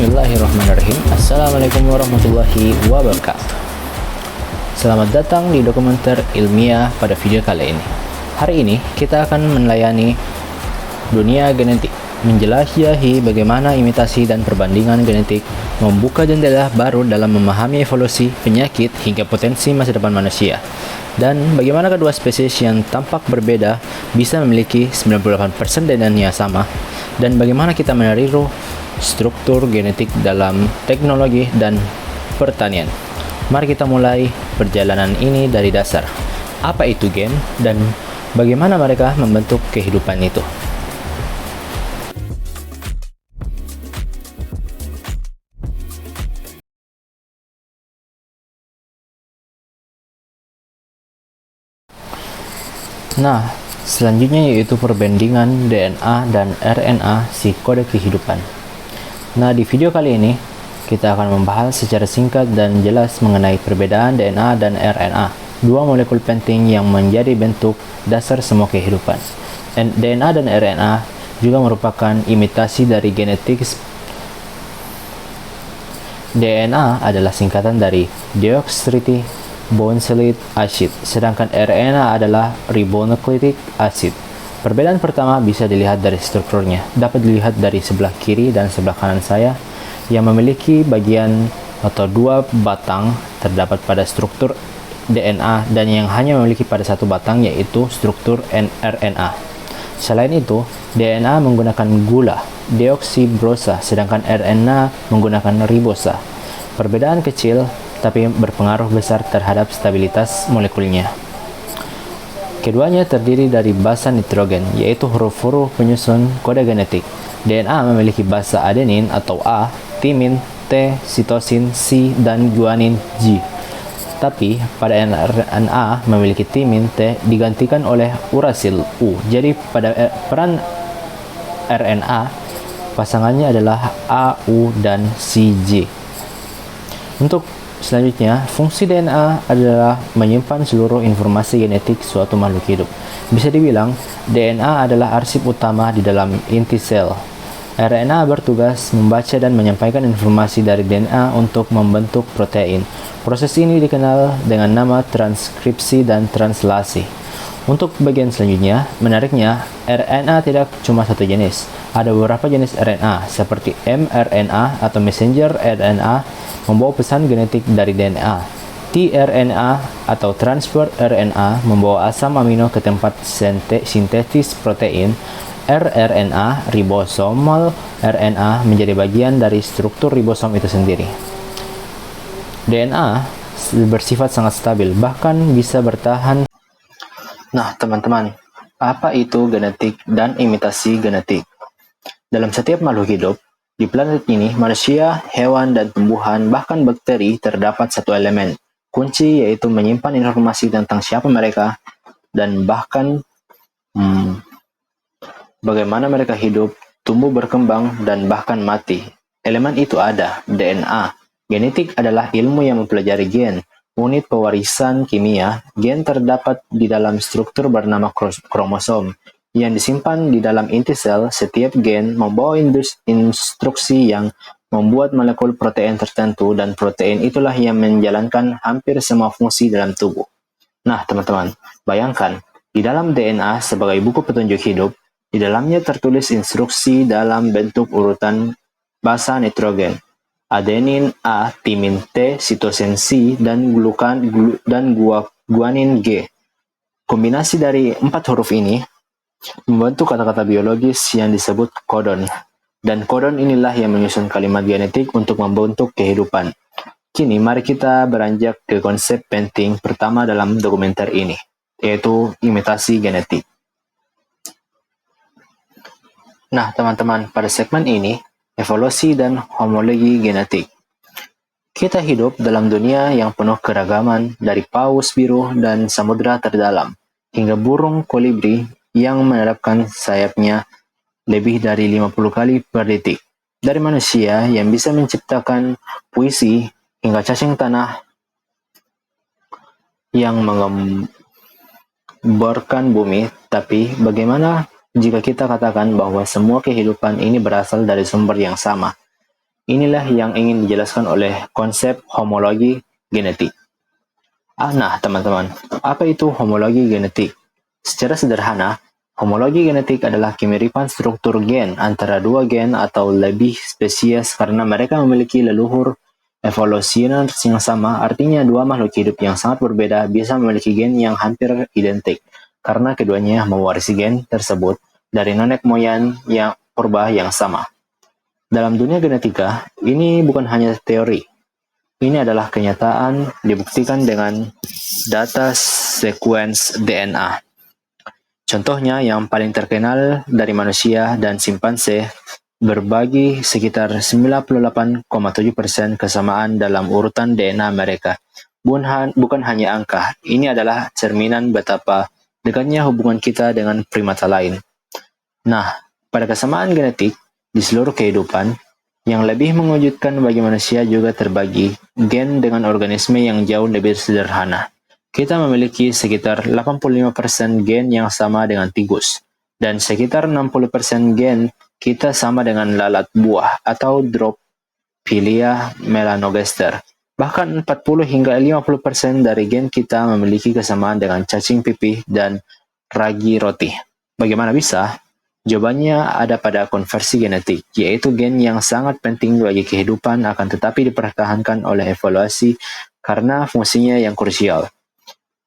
Bismillahirrahmanirrahim. Assalamualaikum warahmatullahi wabarakatuh. Selamat datang di dokumenter ilmiah pada video kali ini. Hari ini kita akan melayani dunia genetik, menjelajahi bagaimana imitasi dan perbandingan genetik membuka jendela baru dalam memahami evolusi, penyakit, hingga potensi masa depan manusia. Dan bagaimana kedua spesies yang tampak berbeda bisa memiliki 98% DNA yang sama, dan bagaimana kita meniru struktur genetik dalam teknologi dan pertanian. Mari kita mulai perjalanan ini dari dasar. Apa itu gen dan bagaimana mereka membentuk kehidupan itu? Nah, selanjutnya yaitu perbandingan DNA dan RNA si kode kehidupan. Nah, di video kali ini kita akan membahas secara singkat dan jelas mengenai perbedaan DNA dan RNA, dua molekul penting yang menjadi bentuk dasar semua kehidupan. DNA dan RNA juga merupakan imitasi dari genetik. DNA adalah singkatan dari deoxyribonucleic acid, sedangkan RNA adalah ribonucleic acid. Perbedaan pertama bisa dilihat dari strukturnya. Dapat dilihat dari sebelah kiri dan sebelah kanan saya, yang memiliki bagian atau dua batang terdapat pada struktur DNA dan yang hanya memiliki pada satu batang, yaitu struktur RNA. Selain itu, DNA menggunakan gula deoksibrosa, sedangkan RNA menggunakan ribosa. Perbedaan kecil tapi berpengaruh besar terhadap stabilitas molekulnya. Keduanya terdiri dari basa nitrogen, yaitu huruf-huruf penyusun kode genetik. DNA memiliki basa adenin atau A, timin, T, sitosin, C, dan guanin, G. Tapi pada RNA memiliki timin, T, digantikan oleh urasil, U. Jadi pada peran RNA, pasangannya adalah A, U, dan C, G. Untuk selanjutnya, fungsi DNA adalah menyimpan seluruh informasi genetik suatu makhluk hidup. Bisa dibilang, DNA adalah arsip utama di dalam inti sel. RNA bertugas membaca dan menyampaikan informasi dari DNA untuk membentuk protein. Proses ini dikenal dengan nama transkripsi dan translasi. Untuk bagian selanjutnya, menariknya, RNA tidak cuma satu jenis. Ada beberapa jenis RNA, seperti mRNA atau messenger RNA, membawa pesan genetik dari DNA. tRNA atau transfer RNA membawa asam amino ke tempat sintetis protein. rRNA, ribosomal RNA, menjadi bagian dari struktur ribosom itu sendiri. DNA bersifat sangat stabil, bahkan bisa bertahan. Nah, teman-teman, apa itu genetik dan imitasi genetik? Dalam setiap makhluk hidup di planet ini, manusia, hewan, dan tumbuhan, bahkan bakteri, terdapat satu elemen kunci, yaitu menyimpan informasi tentang siapa mereka dan bahkan bagaimana mereka hidup, tumbuh, berkembang, dan bahkan mati. Elemen itu ada, DNA. Genetik adalah ilmu yang mempelajari gen, unit pewarisan kimia. Gen terdapat di dalam struktur bernama kromosom, yang disimpan di dalam inti sel. Setiap gen membawa instruksi yang membuat molekul protein tertentu, dan protein itulah yang menjalankan hampir semua fungsi dalam tubuh. Nah, teman-teman, bayangkan, di dalam DNA sebagai buku petunjuk hidup, di dalamnya tertulis instruksi dalam bentuk urutan basa nitrogen, adenin A, timin T, sitosin C, dan guanin G. Kombinasi dari 4 huruf ini membentuk kata-kata biologis yang disebut kodon. Dan kodon inilah yang menyusun kalimat genetik untuk membentuk kehidupan. Kini mari kita beranjak ke konsep penting pertama dalam dokumenter ini, yaitu imitasi genetik. Nah, teman-teman, pada segmen ini, evolusi dan homologi genetik. Kita hidup dalam dunia yang penuh keragaman, dari paus biru dan samudera terdalam, hingga burung kolibri yang menerapkan sayapnya lebih dari 50 kali per detik. Dari manusia yang bisa menciptakan puisi, hingga cacing tanah yang menggemborkan bumi. Tapi bagaimana jika kita katakan bahwa semua kehidupan ini berasal dari sumber yang sama, Inilah yang ingin dijelaskan oleh konsep homologi genetik. Nah, teman-teman, apa itu homologi genetik? Secara sederhana, homologi genetik adalah kemiripan struktur gen antara dua gen atau lebih spesies karena mereka memiliki leluhur evolusioner yang sama. Artinya, dua makhluk hidup yang sangat berbeda bisa memiliki gen yang hampir identik karena keduanya mewarisi gen tersebut dari nenek moyang yang purba yang sama. Dalam dunia genetika, ini bukan hanya teori. Ini adalah kenyataan dibuktikan dengan data sequence DNA. Contohnya yang paling terkenal dari manusia dan simpanse berbagi sekitar 98,7% kesamaan dalam urutan DNA mereka. Bukan hanya angka, ini adalah cerminan betapa dekatnya hubungan kita dengan primata lain. Nah, pada kesamaan genetik di seluruh kehidupan, yang lebih mengejutkan bagi manusia juga terbagi gen dengan organisme yang jauh lebih sederhana. Kita memiliki sekitar 85% gen yang sama dengan tikus, dan sekitar 60% gen kita sama dengan lalat buah atau Drosophila melanogester. Bahkan 40 hingga 50% dari gen kita memiliki kesamaan dengan cacing pipih dan ragi roti. Bagaimana bisa? Jawabannya ada pada konversi genetik, yaitu gen yang sangat penting bagi kehidupan akan tetapi dipertahankan oleh evolusi karena fungsinya yang krusial.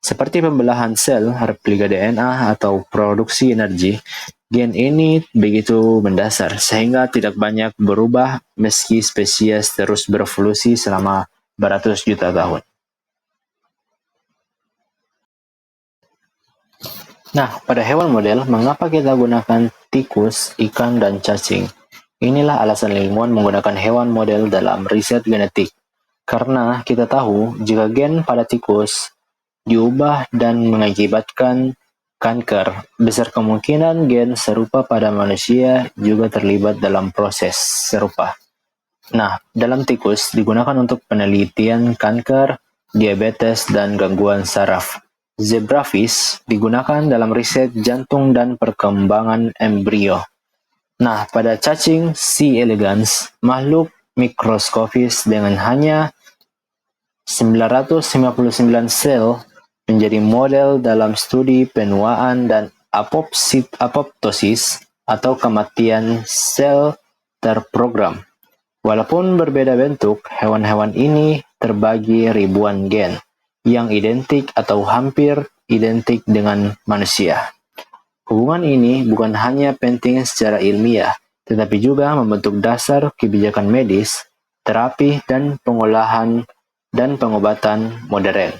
Seperti pembelahan sel, replika DNA, atau produksi energi, gen ini begitu mendasar sehingga tidak banyak berubah meski spesies terus berevolusi selama beratus juta tahun. Nah, pada hewan model, mengapa kita gunakan tikus, ikan, dan cacing? Inilah alasan ilmuwan menggunakan hewan model dalam riset genetik. Karena kita tahu jika gen pada tikus diubah dan mengakibatkan kanker, besar kemungkinan gen serupa pada manusia juga terlibat dalam proses serupa. Nah, dalam tikus digunakan untuk penelitian kanker, diabetes, dan gangguan saraf. Zebrafish digunakan dalam riset jantung dan perkembangan embrio. Nah, pada cacing C. elegans, makhluk mikroskopis dengan hanya 959 sel menjadi model dalam studi penuaan dan apoptosis atau kematian sel terprogram. Walaupun berbeda bentuk, hewan-hewan ini terbagi ribuan gen yang identik atau hampir identik dengan manusia. Hubungan ini bukan hanya penting secara ilmiah, tetapi juga membentuk dasar kebijakan medis, terapi, dan pengolahan dan pengobatan modern.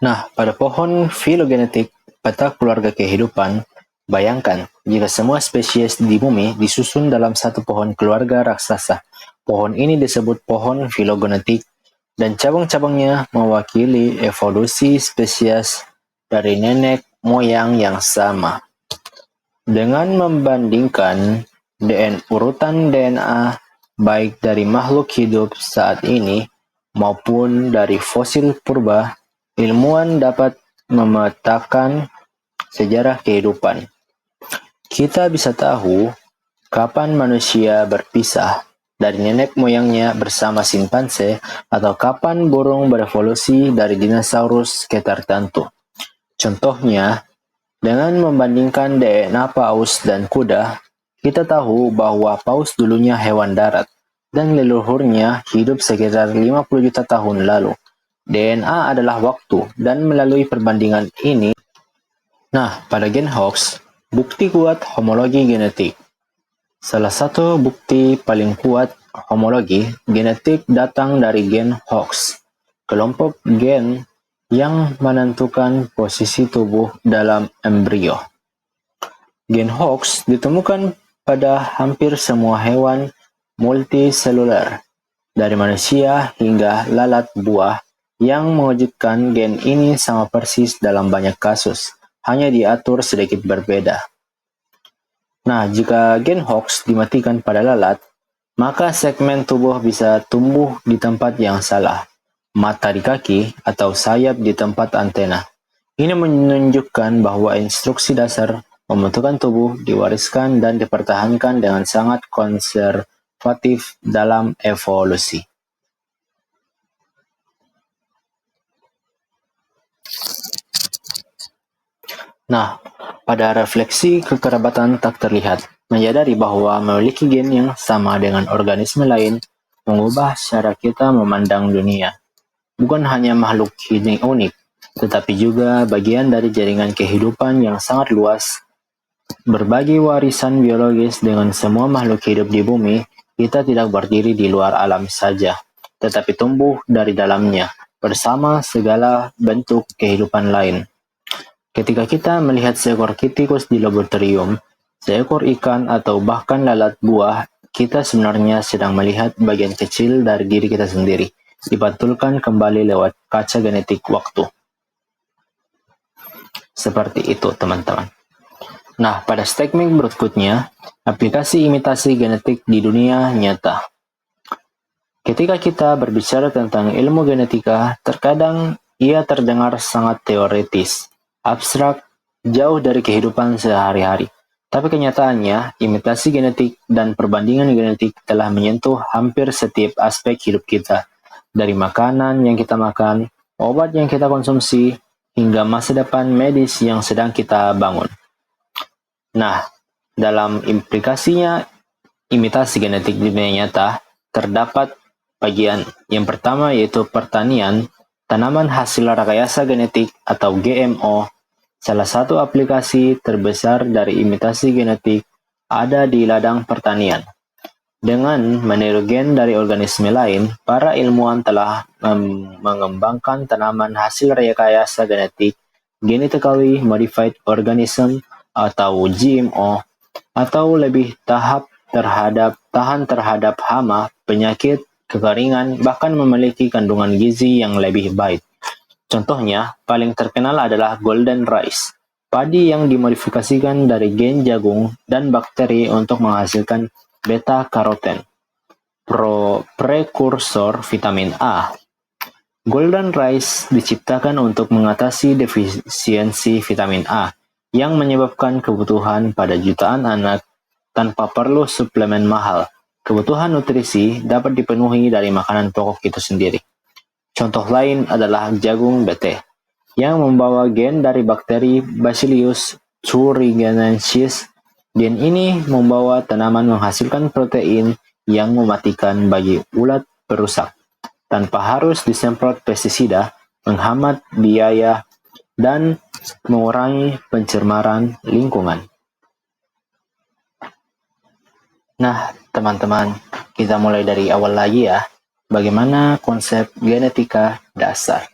Nah, pada pohon filogenetik peta keluarga kehidupan, bayangkan jika semua spesies di bumi disusun dalam satu pohon keluarga raksasa. Pohon ini disebut pohon filogenetik dan cabang-cabangnya mewakili evolusi spesies dari nenek moyang yang sama. Dengan membandingkan urutan DNA baik dari makhluk hidup saat ini maupun dari fosil purba, ilmuwan dapat memetakan sejarah kehidupan. Kita bisa tahu kapan manusia berpisah dari nenek moyangnya bersama simpanse atau kapan burung berevolusi dari dinosaurus ke tertentu. Contohnya, dengan membandingkan DNA paus dan kuda, kita tahu bahwa paus dulunya hewan darat dan leluhurnya hidup sekitar 50 juta tahun lalu. DNA adalah waktu dan melalui perbandingan ini, pada gen hoax, bukti kuat homologi genetik. Salah satu bukti paling kuat homologi genetik datang dari gen hoax, kelompok gen yang menentukan posisi tubuh dalam embrio. Gen hoax ditemukan pada hampir semua hewan multiseluler, dari manusia hingga lalat buah, yang mengejutkan gen ini sama persis dalam banyak kasus, hanya diatur sedikit berbeda. Nah, jika gen hoax dimatikan pada lalat, maka segmen tubuh bisa tumbuh di tempat yang salah, mata di kaki atau sayap di tempat antena. Ini menunjukkan bahwa instruksi dasar pembentukan tubuh diwariskan dan dipertahankan dengan sangat konservatif dalam evolusi. Nah, pada refleksi kekerabatan tak terlihat, menyadari bahwa memiliki gen yang sama dengan organisme lain mengubah cara kita memandang dunia. Bukan hanya makhluk unik, tetapi juga bagian dari jaringan kehidupan yang sangat luas. Berbagi warisan biologis dengan semua makhluk hidup di bumi, kita tidak berdiri di luar alam saja, tetapi tumbuh dari dalamnya, bersama segala bentuk kehidupan lain. Ketika kita melihat seekor kitikus di laboratorium, seekor ikan atau bahkan lalat buah, kita sebenarnya sedang melihat bagian kecil dari diri kita sendiri, dipantulkan kembali lewat kaca genetik waktu. Seperti itu, teman-teman. Nah, pada statement berikutnya, aplikasi imitasi genetik di dunia nyata. Ketika kita berbicara tentang ilmu genetika, terkadang ia terdengar sangat teoretis, abstrak, jauh dari kehidupan sehari-hari. Tapi kenyataannya, imitasi genetik dan perbandingan genetik telah menyentuh hampir setiap aspek hidup kita. Dari makanan yang kita makan, obat yang kita konsumsi, hingga masa depan medis yang sedang kita bangun. Nah, dalam implikasinya imitasi genetik di dunia nyata, terdapat bagian yang pertama yaitu pertanian, tanaman hasil rekayasa genetik atau GMO. Salah satu aplikasi terbesar dari imitasi genetik ada di ladang pertanian. Dengan meniru gen dari organisme lain, para ilmuwan telah mengembangkan tanaman hasil rekayasa genetik, genetically modified organism atau GMO, atau lebih tahan terhadap hama, penyakit, kekeringan, bahkan memiliki kandungan gizi yang lebih baik. Contohnya, paling terkenal adalah golden rice, padi yang dimodifikasikan dari gen jagung dan bakteri untuk menghasilkan beta-karoten, prekursor vitamin A. Golden rice diciptakan untuk mengatasi defisiensi vitamin A, yang menyebabkan kebutuhan pada jutaan anak tanpa perlu suplemen mahal. Kebutuhan nutrisi dapat dipenuhi dari makanan pokok itu sendiri. Contoh lain adalah jagung BT, yang membawa gen dari bakteri Bacillus thuringiensis. Gen ini membawa tanaman menghasilkan protein yang mematikan bagi ulat perusak, tanpa harus disemprot pestisida, menghemat biaya, dan mengurangi pencemaran lingkungan. Nah, teman-teman, kita mulai dari awal lagi ya. Bagaimana konsep genetika dasar?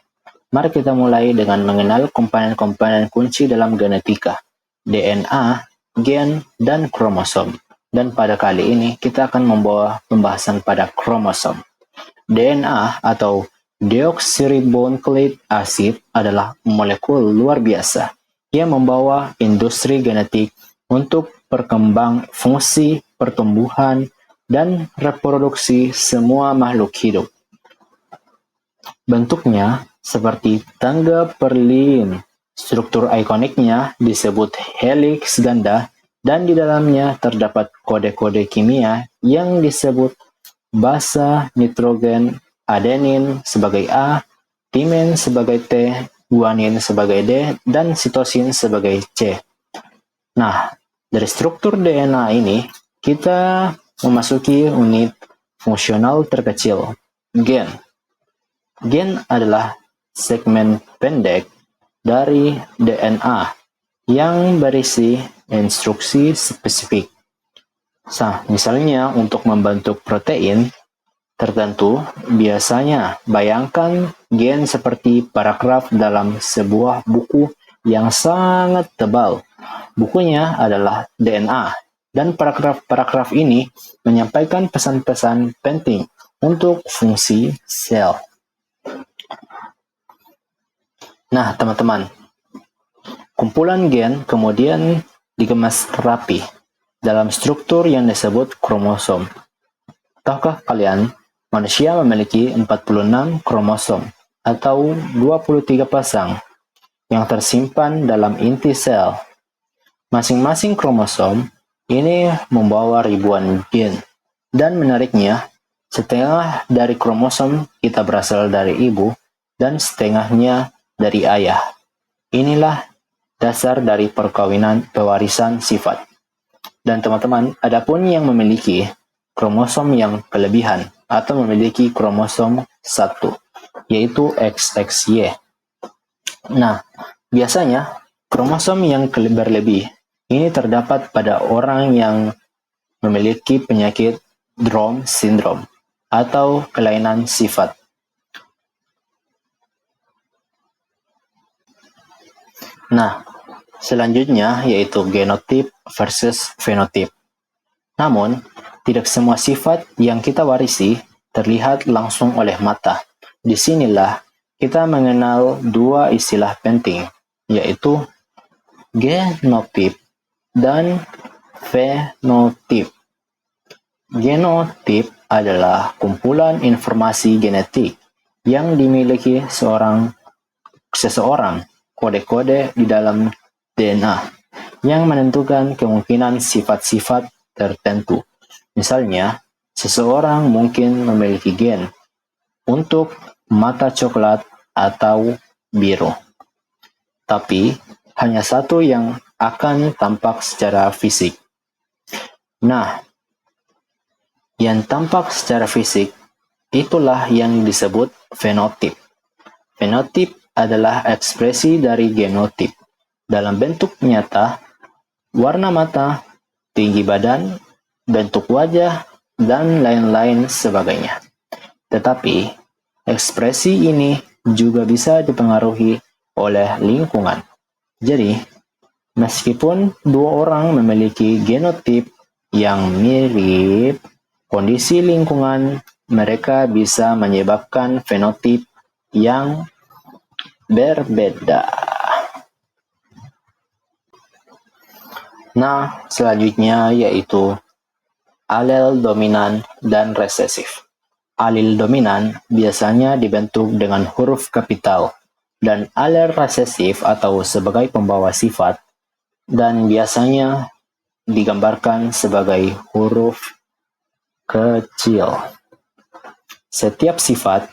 Mari kita mulai dengan mengenal komponen-komponen kunci dalam genetika, DNA, gen, dan kromosom. Dan pada kali ini kita akan membawa pembahasan pada kromosom. DNA atau deoksiribonucleic acid adalah molekul luar biasa yang membawa industri genetik untuk perkembang fungsi, pertumbuhan, dan reproduksi semua makhluk hidup. Bentuknya seperti tangga perlin. Struktur ikoniknya disebut helix ganda dan di dalamnya terdapat kode-kode kimia yang disebut basa nitrogen, adenin sebagai A, timin sebagai T, guanin sebagai D, dan sitosin sebagai C. Nah, dari struktur DNA ini, kita memasuki unit fungsional terkecil, gen. Gen adalah segmen pendek dari DNA yang berisi instruksi spesifik. Misalnya untuk membentuk protein tertentu, biasanya bayangkan gen seperti paragraf dalam sebuah buku yang sangat tebal. Bukunya adalah DNA, dan paragraf-paragraf ini menyampaikan pesan-pesan penting untuk fungsi sel. Nah, teman-teman, kumpulan gen kemudian dikemas rapi dalam struktur yang disebut kromosom. Tahukah kalian, manusia memiliki 46 kromosom atau 23 pasang yang tersimpan dalam inti sel. Masing-masing kromosom ini membawa ribuan gen, dan menariknya, setengah dari kromosom kita berasal dari ibu dan setengahnya dari ayah. Inilah dasar dari perkawinan pewarisan sifat. Dan teman-teman, adapun yang memiliki kromosom yang kelebihan atau memiliki kromosom 1, yaitu XXY. Nah, biasanya kromosom yang berlebih ini terdapat pada orang yang memiliki penyakit Down syndrome atau kelainan sifat. Nah, selanjutnya yaitu genotip versus fenotip. Namun, tidak semua sifat yang kita warisi terlihat langsung oleh mata. Disinilah kita mengenal dua istilah penting, yaitu genotip dan fenotip. Genotip adalah kumpulan informasi genetik yang dimiliki seseorang, kode-kode di dalam DNA yang menentukan kemungkinan sifat-sifat tertentu. Misalnya, seseorang mungkin memiliki gen untuk mata coklat atau biru, tapi hanya satu yang akan tampak secara fisik. Nah, yang tampak secara fisik itulah yang disebut fenotip. Fenotip adalah ekspresi dari genotip. Dalam bentuk nyata, warna mata, tinggi badan, bentuk wajah, dan lain-lain sebagainya. Tetapi, ekspresi ini juga bisa dipengaruhi oleh lingkungan. Jadi, meskipun dua orang memiliki genotip yang mirip, kondisi lingkungan mereka bisa menyebabkan fenotip yang berbeda. Nah, selanjutnya yaitu alel dominan dan resesif. Alel dominan biasanya dibentuk dengan huruf kapital dan alel resesif atau sebagai pembawa sifat dan biasanya digambarkan sebagai huruf kecil. Setiap sifat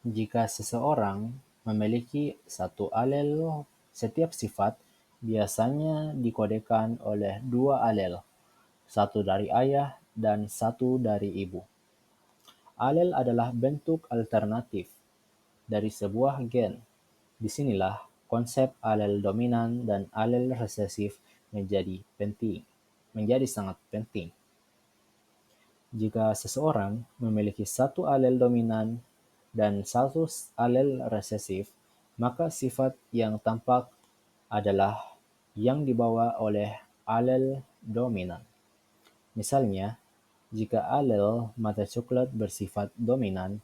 jika seseorang memiliki satu alel, setiap sifat biasanya dikodekan oleh dua alel, satu dari ayah dan satu dari ibu. Alel adalah bentuk alternatif dari sebuah gen. Disinilah konsep alel dominan dan alel resesif menjadi sangat penting. Jika seseorang memiliki satu alel dominan dan satu alel resesif, maka sifat yang tampak adalah yang dibawa oleh alel dominan. Misalnya, jika alel mata coklat bersifat dominan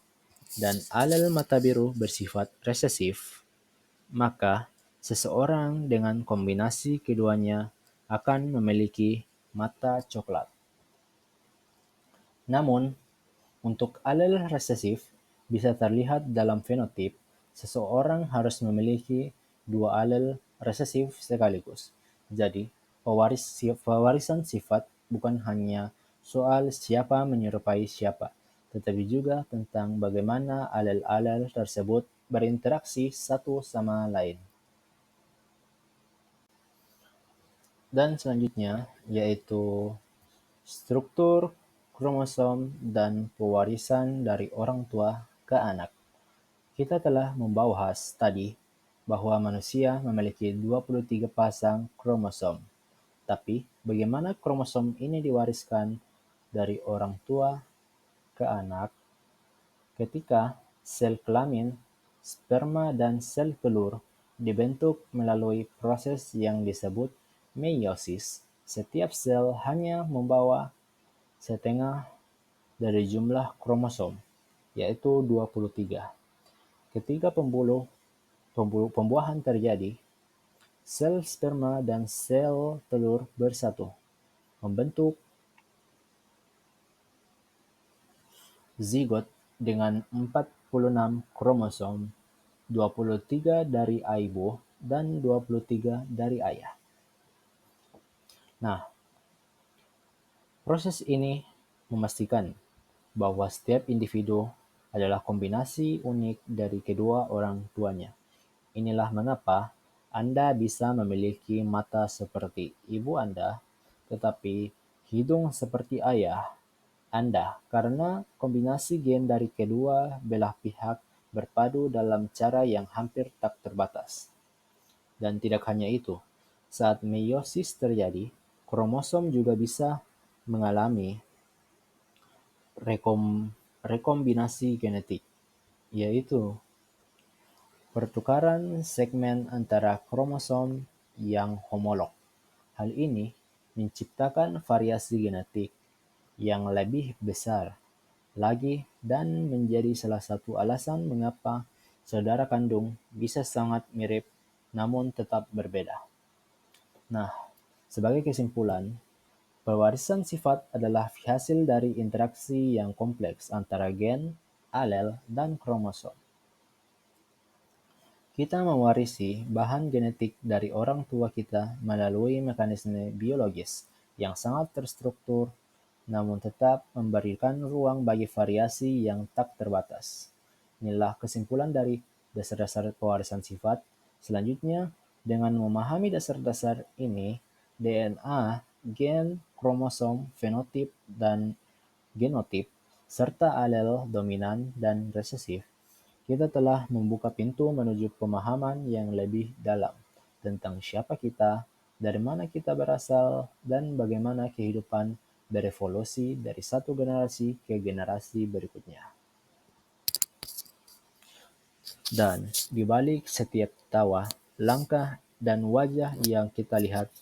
dan alel mata biru bersifat resesif, maka seseorang dengan kombinasi keduanya akan memiliki mata coklat. Namun, untuk alel resesif bisa terlihat dalam fenotip, seseorang harus memiliki dua alel resesif sekaligus. Jadi, pewarisan sifat bukan hanya soal siapa menyerupai siapa, tetapi juga tentang bagaimana alel-alel tersebut berinteraksi satu sama lain. Dan selanjutnya yaitu struktur kromosom dan pewarisan dari orang tua ke anak. Kita telah membahas tadi bahwa manusia memiliki 23 pasang kromosom. Tapi bagaimana kromosom ini diwariskan dari orang tua ke anak? Ketika sel kelamin, sperma dan sel telur dibentuk melalui proses yang disebut meiosis, setiap sel hanya membawa setengah dari jumlah kromosom, yaitu 23. Ketika pembuahan terjadi, sel sperma dan sel telur bersatu, membentuk zigot dengan 46 kromosom, 23 dari ibu dan 23 dari ayah. Nah, proses ini memastikan bahwa setiap individu adalah kombinasi unik dari kedua orang tuanya. Inilah mengapa Anda bisa memiliki mata seperti ibu Anda, tetapi hidung seperti ayah Anda, karena kombinasi gen dari kedua belah pihak berpadu dalam cara yang hampir tak terbatas. Dan tidak hanya itu, saat meiosis terjadi, kromosom juga bisa mengalami rekombinasi genetik, yaitu pertukaran segmen antara kromosom yang homolog. Hal ini menciptakan variasi genetik yang lebih besar lagi dan menjadi salah satu alasan mengapa saudara kandung bisa sangat mirip namun tetap berbeda. Nah, sebagai kesimpulan, pewarisan sifat adalah hasil dari interaksi yang kompleks antara gen, alel, dan kromosom. Kita mewarisi bahan genetik dari orang tua kita melalui mekanisme biologis yang sangat terstruktur, namun tetap memberikan ruang bagi variasi yang tak terbatas. Inilah kesimpulan dari dasar-dasar pewarisan sifat. Selanjutnya, dengan memahami dasar-dasar ini, DNA, gen, kromosom, fenotip, dan genotip, serta alel dominan dan resesif, kita telah membuka pintu menuju pemahaman yang lebih dalam tentang siapa kita, dari mana kita berasal, dan bagaimana kehidupan berevolusi dari satu generasi ke generasi berikutnya. Dan di balik setiap tawa, langkah, dan wajah yang kita lihat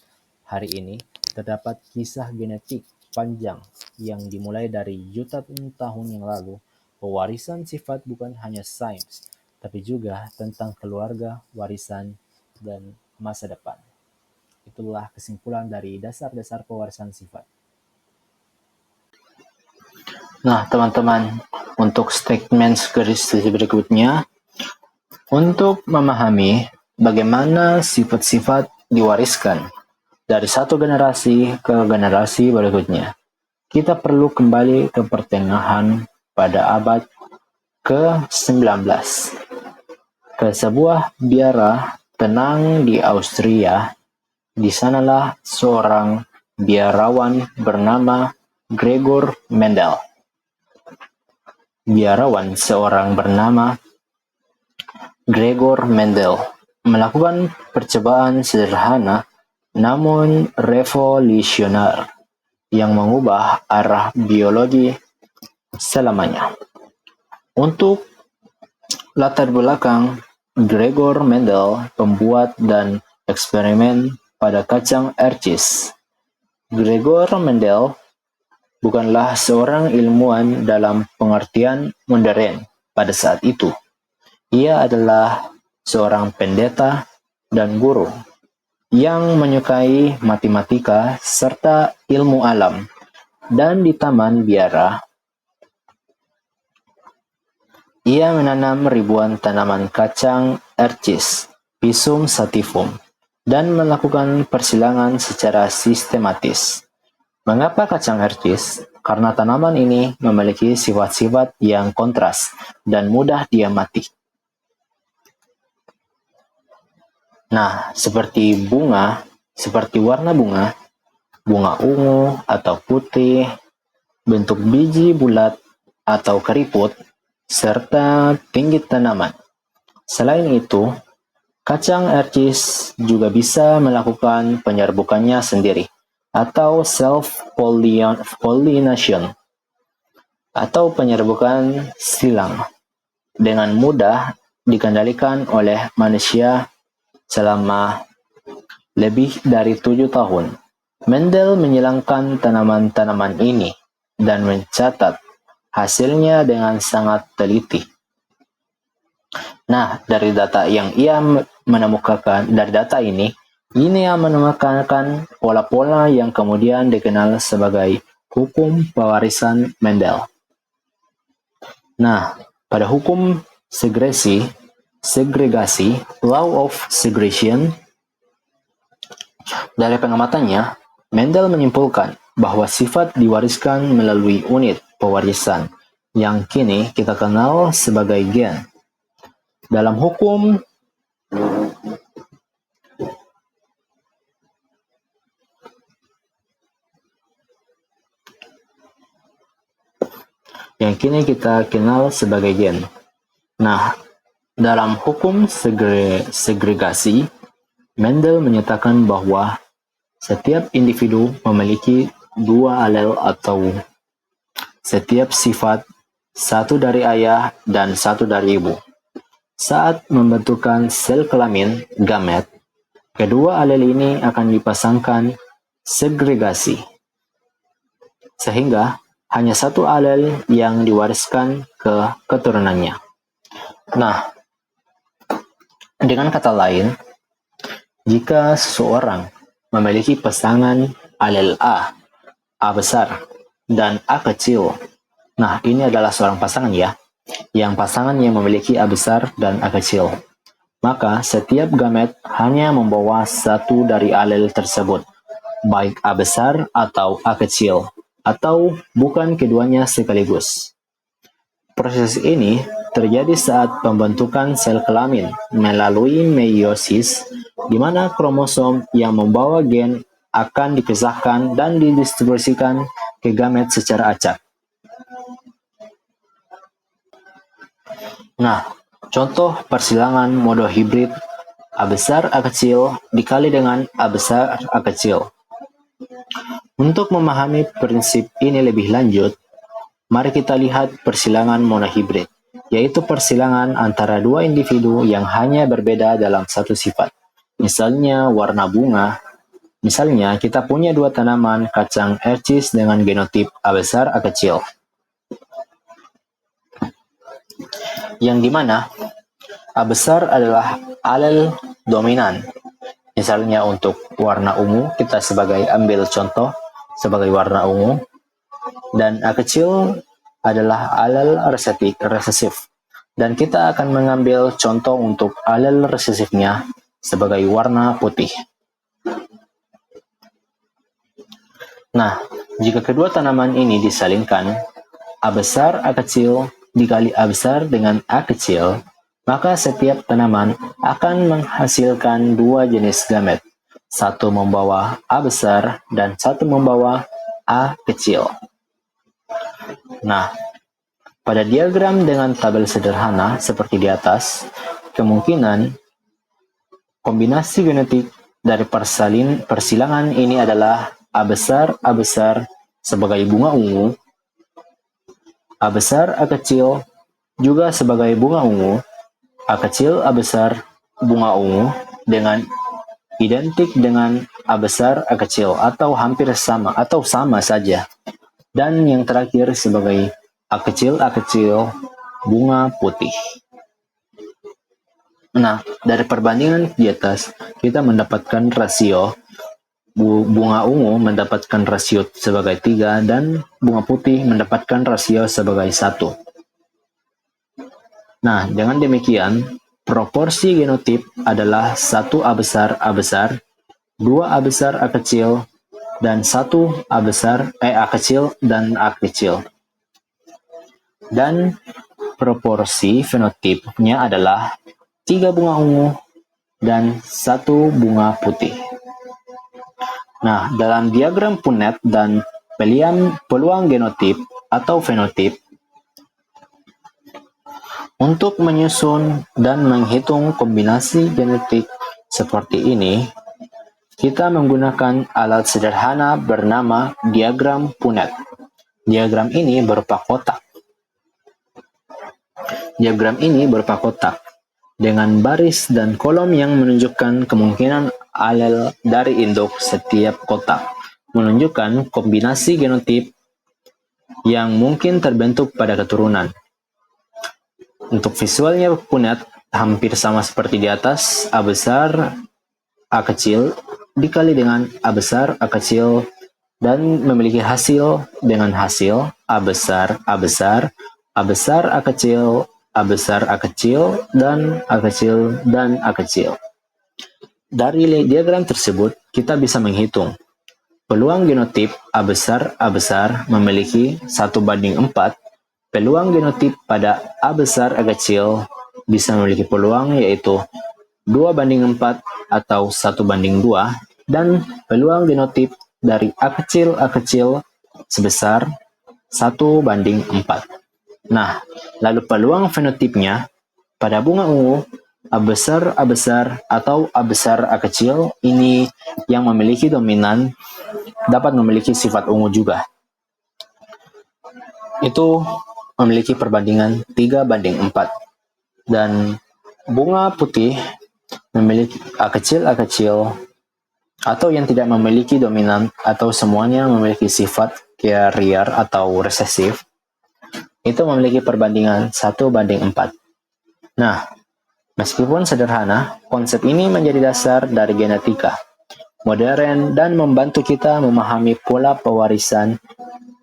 hari ini, terdapat kisah genetik panjang yang dimulai dari jutaan tahun yang lalu. Pewarisan sifat bukan hanya sains, tapi juga tentang keluarga, warisan, dan masa depan. Itulah kesimpulan dari dasar-dasar pewarisan sifat. Nah, teman-teman, untuk statement garis berikutnya, untuk memahami bagaimana sifat-sifat diwariskan dari satu generasi ke generasi berikutnya, kita perlu kembali ke pertengahan pada abad ke-19, ke sebuah biara tenang di Austria. Di sanalah seorang biarawan bernama Gregor Mendel. Biarawan seorang bernama Gregor Mendel melakukan percobaan sederhana namun revolusioner yang mengubah arah biologi selamanya. Untuk latar belakang, Gregor Mendel pembuat dan eksperimen pada kacang Ercis. Gregor Mendel bukanlah seorang ilmuwan dalam pengertian modern pada saat itu. Ia adalah seorang pendeta dan guru yang menyukai matematika serta ilmu alam. Dan di taman biara, ia menanam ribuan tanaman kacang Ercis, Pisum sativum, dan melakukan persilangan secara sistematis. Mengapa kacang Ercis? Karena tanaman ini memiliki sifat-sifat yang kontras dan mudah diamati. Nah, seperti warna bunga ungu atau putih, bentuk biji bulat atau keriput, serta tinggi tanaman. Selain itu, kacang Ercis juga bisa melakukan penyerbukannya sendiri, atau self-pollination, atau penyerbukan silang, dengan mudah dikendalikan oleh manusia selama lebih dari 7 tahun. Mendel menyilangkan tanaman-tanaman ini dan mencatat hasilnya dengan sangat teliti. Nah, dari data yang ia menemukan, dari data ini ia menemukan pola-pola yang kemudian dikenal sebagai hukum pewarisan Mendel. Nah, pada hukum segregasi, law of segregation, dari pengamatannya, Mendel menyimpulkan bahwa sifat diwariskan melalui unit pewarisan yang kini kita kenal sebagai gen. Dalam hukum yang kini kita kenal sebagai gen. Nah, dalam hukum segregasi, Mendel menyatakan bahwa setiap individu memiliki dua alel atau setiap sifat, satu dari ayah dan satu dari ibu. Saat membentukkan sel kelamin, gamet, kedua alel ini akan dipasangkan segregasi, sehingga hanya satu alel yang diwariskan ke keturunannya. Nah, dengan kata lain, jika seseorang memiliki pasangan alel A besar, dan A kecil, nah ini adalah seorang pasangan ya, yang pasangannya memiliki A besar dan A kecil. Maka setiap gamet hanya membawa satu dari alel tersebut, baik A besar atau A kecil, atau bukan keduanya sekaligus. Proses ini terjadi saat pembentukan sel kelamin melalui meiosis, di mana kromosom yang membawa gen akan dipisahkan dan didistribusikan ke gamet secara acak. Nah, contoh persilangan mode hibrid A besar A kecil dikali dengan A besar A kecil. Untuk memahami prinsip ini lebih lanjut, mari kita lihat persilangan monohibrid, yaitu persilangan antara dua individu yang hanya berbeda dalam satu sifat. Misalnya warna bunga. Misalnya kita punya dua tanaman kacang ercis dengan genotip A besar A kecil, yang dimana A besar adalah alel dominan. Misalnya untuk warna ungu, kita ambil contoh sebagai warna ungu, dan A kecil adalah alel resesif. Dan kita akan mengambil contoh untuk alel resesifnya sebagai warna putih. Nah, jika kedua tanaman ini disalingkan, A besar A kecil dikali A besar dengan A kecil, maka setiap tanaman akan menghasilkan dua jenis gamet, satu membawa A besar dan satu membawa A kecil. Nah, pada diagram dengan tabel sederhana seperti di atas, kemungkinan kombinasi genetik dari persilangan ini adalah A besar sebagai bunga ungu, A besar A kecil juga sebagai bunga ungu, A kecil A besar bunga ungu dengan identik dengan A besar A kecil atau hampir sama atau sama saja. Dan yang terakhir sebagai A kecil bunga putih. Nah, dari perbandingan di atas kita mendapatkan rasio bunga ungu mendapatkan rasio sebagai 3 dan bunga putih mendapatkan rasio sebagai 1. Nah, dengan demikian, proporsi genotip adalah 1 A besar, 2 A besar A kecil, dan 1 A kecil dan A kecil. Dan proporsi fenotipnya adalah 3 bunga ungu dan 1 bunga putih. Nah, dalam diagram Punnett dan peluang genotip atau fenotip, untuk menyusun dan menghitung kombinasi genetik seperti ini, kita menggunakan alat sederhana bernama diagram Punnett. Diagram ini berupa kotak. Diagram ini berupa kotak dengan baris dan kolom yang menunjukkan kemungkinan alel dari induk setiap kotak, menunjukkan kombinasi genotip yang mungkin terbentuk pada keturunan. Untuk visualnya Punnett hampir sama seperti di atas, A besar, A kecil, dikali dengan A besar, A kecil, dan memiliki hasil dengan hasil A besar, A besar, A besar, A kecil, A besar, A kecil, dan A kecil, dan A kecil. Dari diagram tersebut, kita bisa menghitung peluang genotip A besar memiliki 1:4. Peluang genotip pada A besar, A kecil bisa memiliki peluang yaitu 2:4 atau 1:2, dan peluang genotip dari A kecil sebesar 1:4. Nah, lalu peluang fenotipnya pada bunga ungu A besar atau A besar A kecil ini yang memiliki dominan dapat memiliki sifat ungu juga. Itu memiliki perbandingan 3:4. Dan bunga putih memiliki A kecil atau yang tidak memiliki dominan atau semuanya memiliki sifat carrier atau resesif, itu memiliki perbandingan 1:4. Nah, meskipun sederhana, konsep ini menjadi dasar dari genetika modern dan membantu kita memahami pola pewarisan,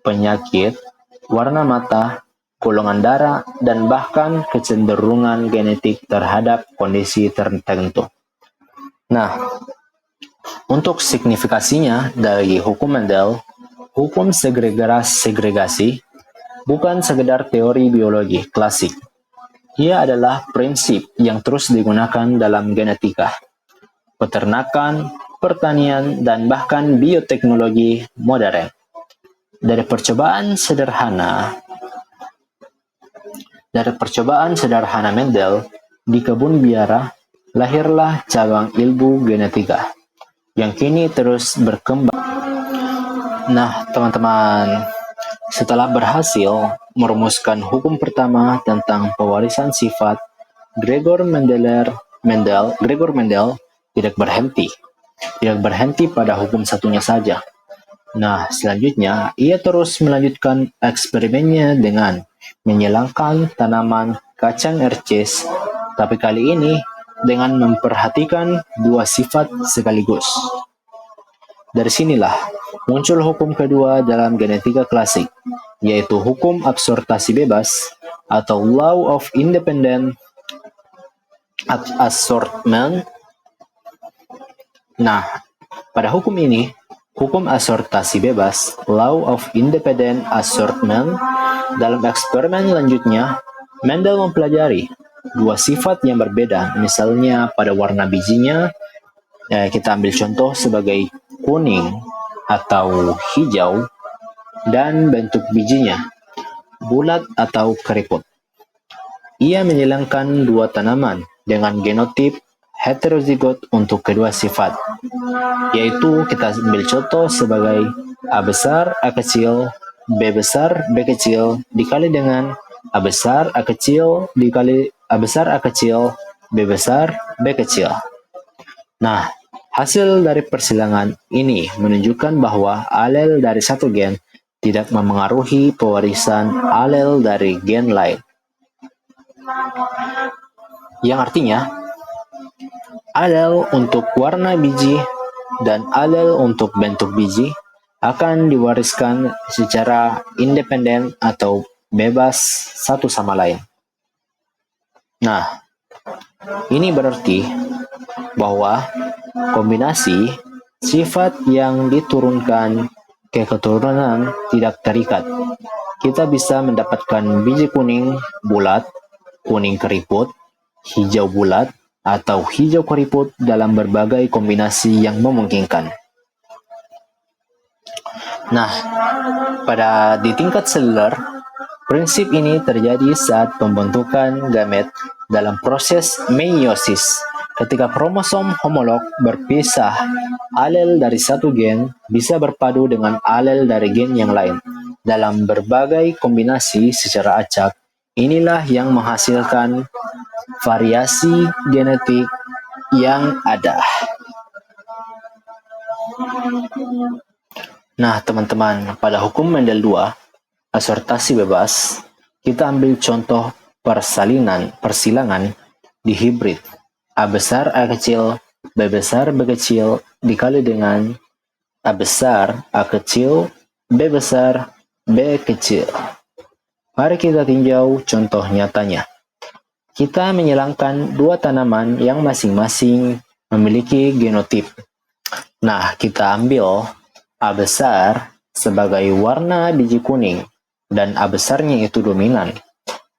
penyakit, warna mata, golongan darah, dan bahkan kecenderungan genetik terhadap kondisi tertentu. Nah, untuk signifikasinya dari hukum Mendel, hukum segregasi bukan sekedar teori biologi klasik. Ia adalah prinsip yang terus digunakan dalam genetika, peternakan, pertanian, dan bahkan bioteknologi modern. Dari percobaan sederhana Mendel di kebun biara, lahirlah cabang ilmu genetika yang kini terus berkembang. Nah, teman-teman, setelah berhasil merumuskan hukum pertama tentang pewarisan sifat, Gregor Mendel tidak berhenti pada hukum satunya saja. Nah, selanjutnya ia terus melanjutkan eksperimennya dengan menyilangkan tanaman kacang ercis, tapi kali ini dengan memperhatikan dua sifat sekaligus. Dari sinilah muncul hukum kedua dalam genetika klasik, yaitu hukum absorpsi bebas atau Law of Independent Assortment. Nah, pada hukum ini, hukum absorpsi bebas, Law of Independent Assortment, dalam eksperimen lanjutnya, Mendel mempelajari dua sifat yang berbeda, misalnya pada warna bijinya. Kita ambil contoh sebagai kuning atau hijau, dan bentuk bijinya, bulat atau keriput. Ia menyilangkan dua tanaman dengan genotip heterozigot untuk kedua sifat, yaitu kita ambil contoh sebagai A besar, A kecil, B besar, B kecil, dikali dengan A besar, A kecil, dikali A besar, A kecil, B besar, B kecil. Nah, hasil dari persilangan ini menunjukkan bahwa alel dari satu gen tidak memengaruhi pewarisan alel dari gen lain. Yang artinya, alel untuk warna biji dan alel untuk bentuk biji akan diwariskan secara independen atau bebas satu sama lain. Nah, ini berarti bahwa kombinasi sifat yang diturunkan ke keturunan tidak terikat. Kita bisa mendapatkan biji kuning bulat, kuning keriput, hijau bulat, atau hijau keriput dalam berbagai kombinasi yang memungkinkan. Nah, di tingkat seluler, prinsip ini terjadi saat pembentukan gamet dalam proses meiosis. Ketika kromosom homolog berpisah, alel dari satu gen bisa berpadu dengan alel dari gen yang lain dalam berbagai kombinasi secara acak. Inilah yang menghasilkan variasi genetik yang ada. Nah, teman-teman, pada hukum Mendel 2, asortasi bebas, kita ambil contoh persilangan di hibrid. A besar, A kecil, B besar, B kecil, dikali dengan A besar, A kecil, B besar, B kecil. Mari kita tinjau contoh nyatanya. Kita menyilangkan dua tanaman yang masing-masing memiliki genotip. Nah, kita ambil A besar sebagai warna biji kuning dan A besarnya itu dominan.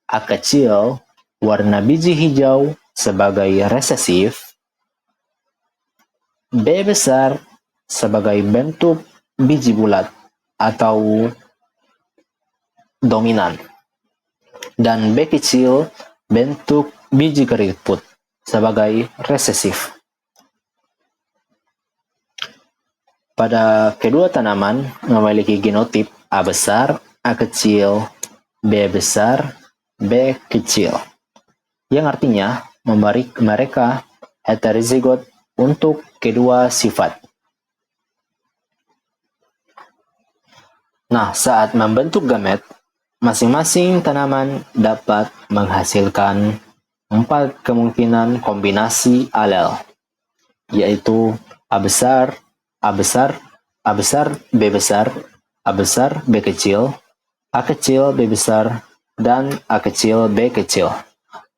A kecil warna biji hijau sebagai resesif. B besar sebagai bentuk biji bulat atau dominan. Dan B kecil bentuk biji keriput sebagai resesif. Pada kedua tanaman memiliki genotip A besar, A kecil, B besar, B kecil. Yang artinya mereka heterozigot untuk kedua sifat. Nah, saat membentuk gamet, masing-masing tanaman dapat menghasilkan 4 kemungkinan kombinasi alel, yaitu A besar, A besar, A besar, B besar, A besar, B kecil, A kecil, B besar, dan A kecil, B kecil.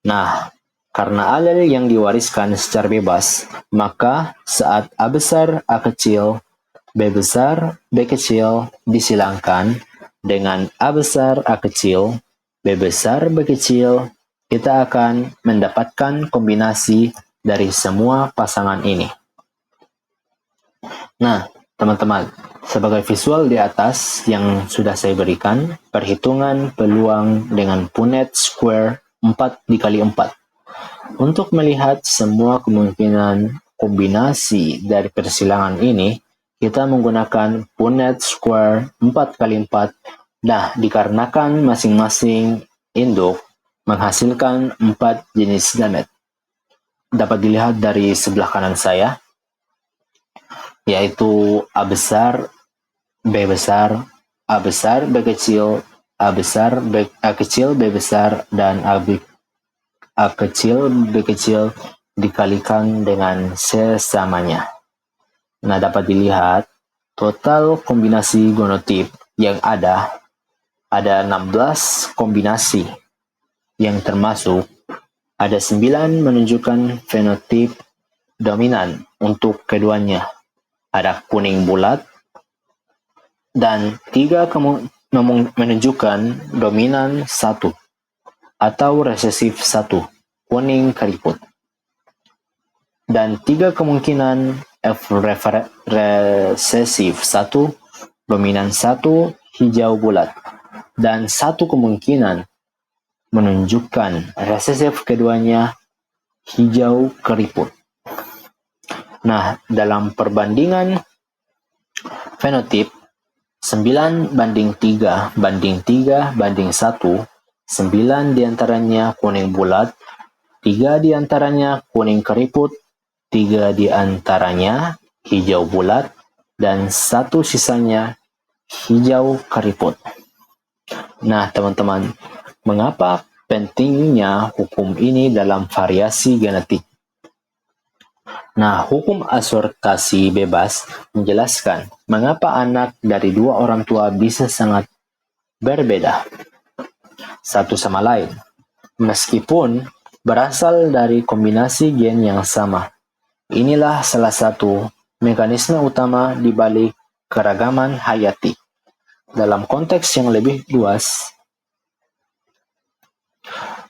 Nah, karena alel yang diwariskan secara bebas, maka saat A besar, A kecil, B besar, B kecil disilangkan dengan A besar, A kecil, B besar, B kecil, kita akan mendapatkan kombinasi dari semua pasangan ini. Nah, teman-teman, sebagai visual di atas yang sudah saya berikan, perhitungan peluang dengan Punnett square 4 dikali 4. Untuk melihat semua kemungkinan kombinasi dari persilangan ini, kita menggunakan Punnett square 4 kali 4. Nah, dikarenakan masing-masing induk menghasilkan 4 jenis gamet. Dapat dilihat dari sebelah kanan saya, yaitu A besar, B besar, A besar, B kecil, A besar, A kecil, B besar, dan A kecil, B kecil dikalikan dengan sesamanya. Nah, dapat dilihat total kombinasi genotip yang ada 16 kombinasi, yang termasuk ada 9 menunjukkan fenotip dominan untuk keduanya. Ada kuning bulat, dan 3 menunjukkan dominan 1 atau resesif 1, kuning keriput. Dan 3 kemungkinan resesif 1, dominan 1, hijau bulat. Dan 1 kemungkinan menunjukkan resesif keduanya, hijau keriput. Nah, dalam perbandingan fenotip 9 banding 3 banding 3 banding 1, 9 diantaranya kuning bulat, 3 diantaranya kuning keriput, 3 diantaranya hijau bulat, dan 1 sisanya hijau keriput. Nah, teman-teman, mengapa pentingnya hukum ini dalam variasi genetik? Nah, hukum asortasi bebas menjelaskan mengapa anak dari 2 orang tua bisa sangat berbeda satu sama lain, meskipun berasal dari kombinasi gen yang sama. Inilah salah satu mekanisme utama di balik keragaman hayati. Dalam konteks yang lebih luas,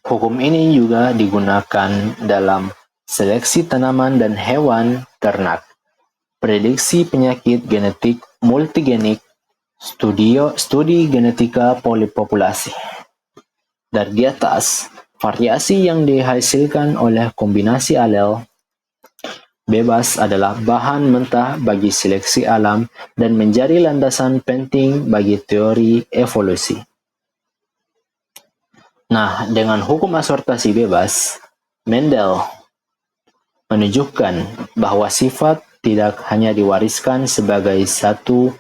hukum ini juga digunakan dalam seleksi tanaman dan hewan ternak, prediksi penyakit genetik multigenik, studi genetika polipopulasi. Dari di atas, variasi yang dihasilkan oleh kombinasi alel bebas adalah bahan mentah bagi seleksi alam dan menjadi landasan penting bagi teori evolusi. Nah, dengan hukum asortasi bebas, Mendel menunjukkan bahwa sifat tidak hanya diwariskan sebagai satu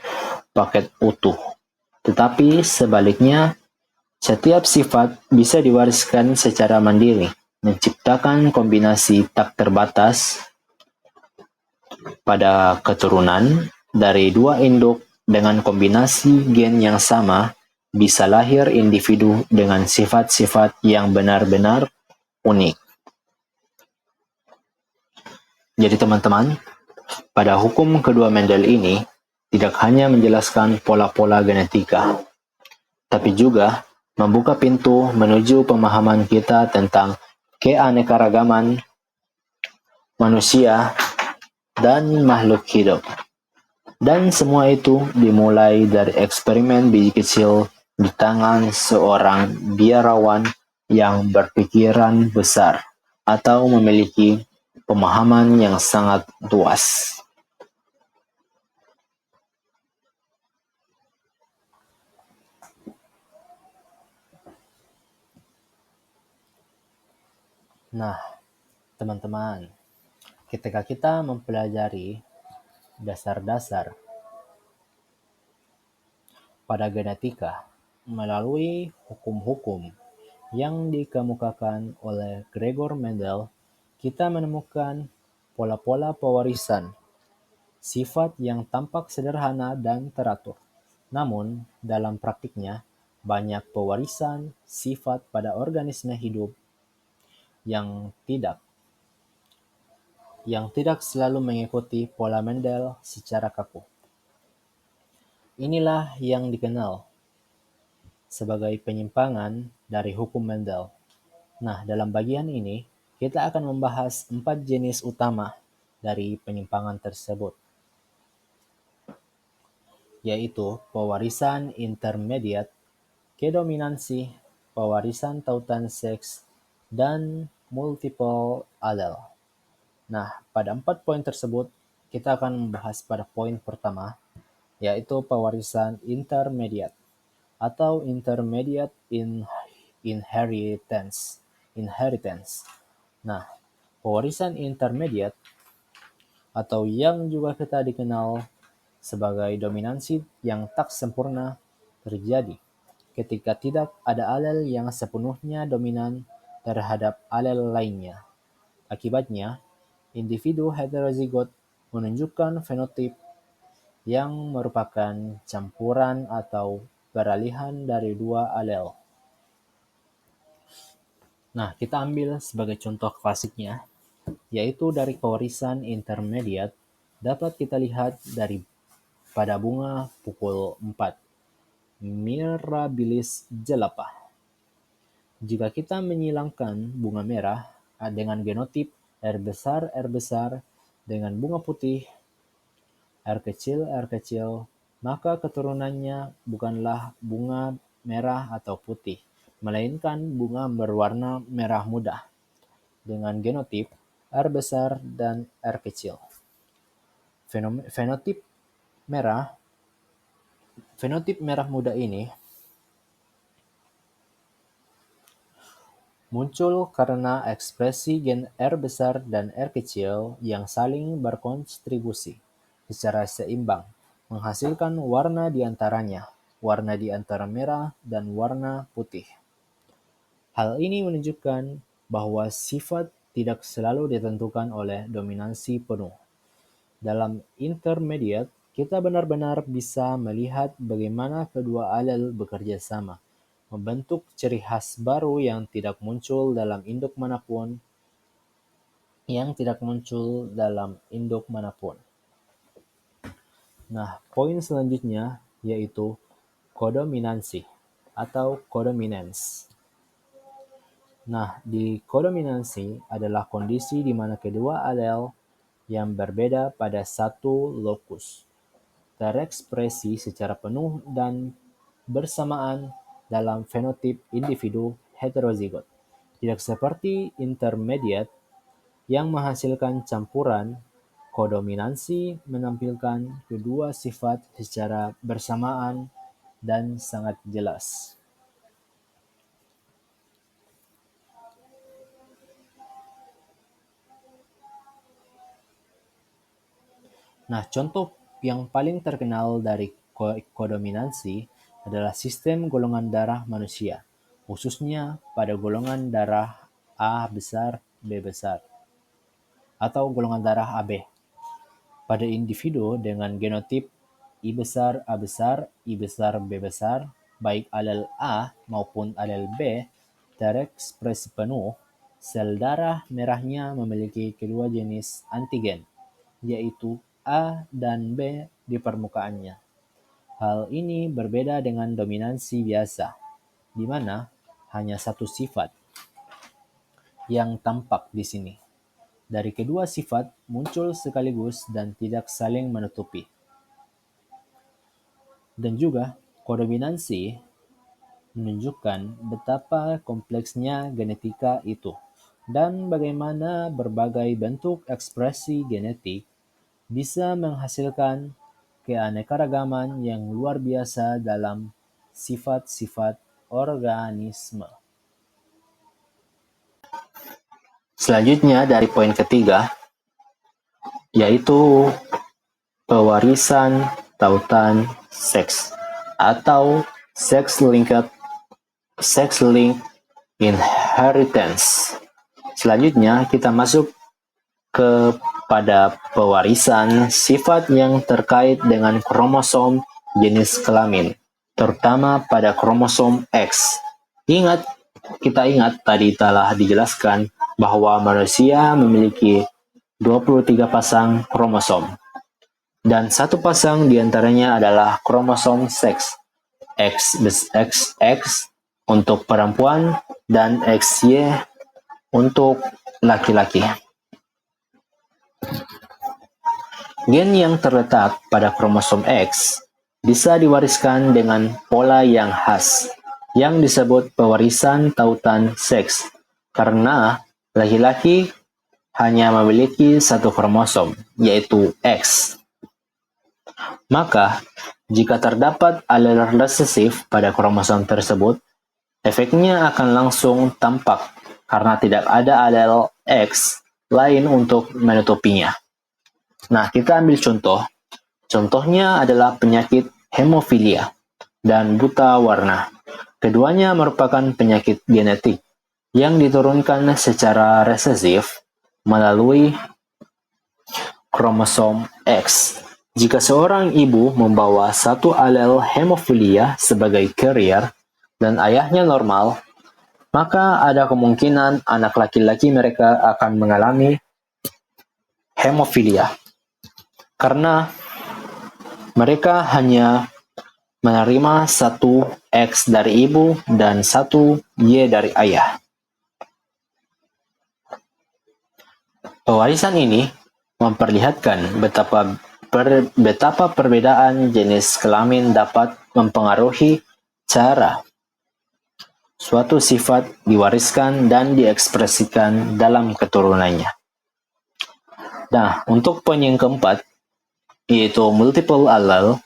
paket utuh, Tetapi sebaliknya, setiap sifat bisa diwariskan secara mandiri, menciptakan kombinasi tak terbatas pada keturunan dari dua induk dengan kombinasi gen yang sama, bisa lahir individu dengan sifat-sifat yang benar-benar unik. Jadi teman-teman, pada hukum kedua Mendel ini tidak hanya menjelaskan pola-pola genetika, tapi juga membuka pintu menuju pemahaman kita tentang keanekaragaman manusia dan makhluk hidup. Dan semua itu dimulai dari eksperimen biji kecil di tangan seorang biarawan yang berpikiran besar atau memiliki pemahaman yang sangat luas. Nah, teman-teman, ketika kita mempelajari dasar-dasar pada genetika melalui hukum-hukum yang dikemukakan oleh Gregor Mendel, kita menemukan pola-pola pewarisan sifat yang tampak sederhana dan teratur. Namun, dalam praktiknya, banyak pewarisan sifat pada organisme hidup yang tidak selalu mengikuti pola Mendel secara kaku. Inilah yang dikenal sebagai penyimpangan dari hukum Mendel. Nah, dalam bagian ini, kita akan membahas 4 jenis utama dari penyimpangan tersebut, yaitu pewarisan intermediat, kedominansi, pewarisan tautan seks, dan multiple allele. Nah, pada 4 poin tersebut, kita akan membahas pada poin pertama, yaitu pewarisan intermediat atau intermediate inheritance. Nah, pewarisan intermediate atau yang juga kita dikenal sebagai dominansi yang tak sempurna terjadi ketika tidak ada alel yang sepenuhnya dominan terhadap alel lainnya. Akibatnya, individu heterozigot menunjukkan fenotip yang merupakan campuran atau peralihan dari dua alel. Nah, kita ambil sebagai contoh klasiknya, yaitu dari pewarisan intermediat dapat kita lihat pada bunga pukul 4, Mirabilis jelapa. Jika kita menyilangkan bunga merah dengan genotip R besar dengan bunga putih R kecil, maka keturunannya bukanlah bunga merah atau putih, melainkan bunga berwarna merah muda dengan genotip R besar dan R kecil. Fenotip merah muda ini muncul karena ekspresi gen R besar dan R kecil yang saling berkontribusi secara seimbang, menghasilkan warna di antaranya, warna di antara merah dan warna putih. Hal ini menunjukkan bahwa sifat tidak selalu ditentukan oleh dominansi penuh. Dalam intermediate, kita benar-benar bisa melihat bagaimana kedua alel bekerja sama, membentuk ciri khas baru yang tidak muncul dalam induk manapun. Nah, poin selanjutnya yaitu kodominansi atau codominance. Nah, di kodominansi adalah kondisi di mana kedua alel yang berbeda pada satu lokus terekspresi secara penuh dan bersamaan dalam fenotip individu heterozigot. Tidak seperti intermediate yang menghasilkan campuran, kodominansi menampilkan kedua sifat secara bersamaan dan sangat jelas. Nah, contoh yang paling terkenal dari kodominansi adalah sistem golongan darah manusia, khususnya pada golongan darah A besar, B besar, atau golongan darah AB. Pada individu dengan genotip I besar, A besar, I besar, B besar, baik alel A maupun alel B terekspresi penuh, sel darah merahnya memiliki kedua jenis antigen, yaitu A dan B di permukaannya. Hal ini berbeda dengan dominansi biasa, di mana hanya satu sifat yang tampak di sini. Dari kedua sifat muncul sekaligus dan tidak saling menutupi. Dan juga, kodominansi menunjukkan betapa kompleksnya genetika itu dan bagaimana berbagai bentuk ekspresi genetik bisa menghasilkan keanekaragaman yang luar biasa dalam sifat-sifat organisme. Selanjutnya dari poin ketiga, yaitu pewarisan tautan seks atau sex-linked inheritance. Selanjutnya kita masuk kepada pewarisan sifat yang terkait dengan kromosom jenis kelamin, terutama pada kromosom X. Kita ingat tadi telah dijelaskan bahwa manusia memiliki 23 pasang kromosom. Dan satu pasang diantaranya adalah kromosom seks, XX untuk perempuan dan XY untuk laki-laki. Gen yang terletak pada kromosom X bisa diwariskan dengan pola yang khas, yang disebut pewarisan tautan seks, karena laki-laki hanya memiliki satu kromosom, yaitu X. Maka, jika terdapat alel resesif pada kromosom tersebut, efeknya akan langsung tampak karena tidak ada alel X lain untuk menutupinya. Nah, kita ambil contoh. Contohnya adalah penyakit hemofilia dan buta warna. Keduanya merupakan penyakit genetik yang diturunkan secara resesif melalui kromosom X. Jika seorang ibu membawa satu alel hemofilia sebagai carrier dan ayahnya normal, maka ada kemungkinan anak laki-laki mereka akan mengalami hemofilia karena mereka hanya menerima satu X dari ibu dan satu Y dari ayah. Pewarisan ini memperlihatkan betapa perbedaan jenis kelamin dapat mempengaruhi cara suatu sifat diwariskan dan diekspresikan dalam keturunannya. Nah, untuk poin yang keempat, yaitu multiple allele,